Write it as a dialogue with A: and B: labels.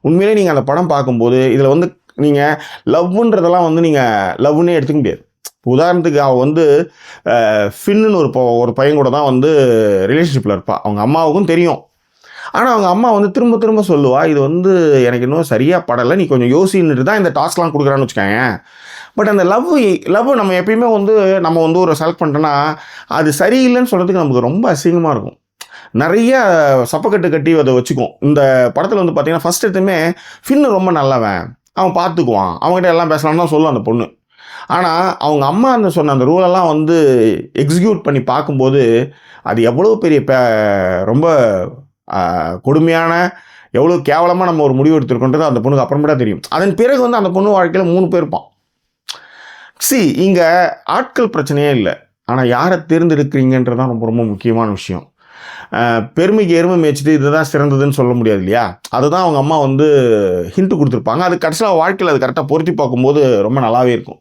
A: உண்மையிலே நீங்கள் அந்த படம் பார்க்கும்போது இதில் வந்து நீங்கள் லவ்ன்றதெல்லாம் வந்து நீங்கள் லவ்னே எடுத்துக்க முடியாது. உதாரணத்துக்கு அவள் வந்து ஃபின்னு ஒரு பையன் கூட தான் வந்து ரிலேஷன்ஷிப்பில் இருப்பாள். அவங்க அம்மாவுக்கும் தெரியும். ஆனால் அவங்க அம்மா வந்து திரும்ப திரும்ப சொல்லுவா, இது வந்து எனக்கு இன்னும் சரியாக படலை, நீ கொஞ்சம் யோசின்னுட்டு தான் இந்த டாஸ்க்லாம் கொடுக்குறான்னு வச்சுக்கோங்க. பட் அந்த லவ் நம்ம எப்பயுமே வந்து நம்ம வந்து ஒரு செலக்ட் பண்ணிட்டோன்னா அது சரியில்லைன்னு சொல்கிறதுக்கு நமக்கு ரொம்ப அசிங்கமாக இருக்கும். நிறைய சப்பக்கட்டு கட்டி அதை வச்சுக்கும். இந்த படத்தில் வந்து பார்த்தீங்கன்னா ஃபஸ்ட் எடுத்துமே ஃபின்னு ரொம்ப நல்லவன், அவன் பார்த்துக்குவான், அவங்ககிட்ட எல்லாம் பேசலாம்னு தான் சொல்லும் அந்த பொண்ணு. ஆனால் அவங்க அம்மா அந்த சொன்ன அந்த ரூலெல்லாம் வந்து எக்ஸிக்யூட் பண்ணி பார்க்கும்போது அது எவ்வளோ பெரிய ரொம்ப கொடுமையான, எவ்வளோ கேவலமாக நம்ம ஒரு முடிவு எடுத்துருக்கோன்றது அந்த பொண்ணுக்கு அப்புறமேட்டா தெரியும். அதன் பிறகு வந்து அந்த பொண்ணு வாழ்க்கையில் 3 பேர் இருப்பான். இங்கே ஆட்கள் பிரச்சனையே இல்லை, ஆனால் யாரை தேர்ந்தெடுக்கிறீங்கன்றது தான் ரொம்ப ரொம்ப முக்கியமான விஷயம். பெருமைக்கு எருமை மேய்ச்சிட்டு இதுதான் சிறந்ததுன்னு சொல்ல முடியாது இல்லையா? அதுதான் அவங்க அம்மா வந்து ஹிண்ட் கொடுத்துருப்பாங்க. அது கடைசியில் வாழ்க்கையில் அது கரெக்டாக பொருத்தி பார்க்கும்போது ரொம்ப நல்லாவே இருக்கும்.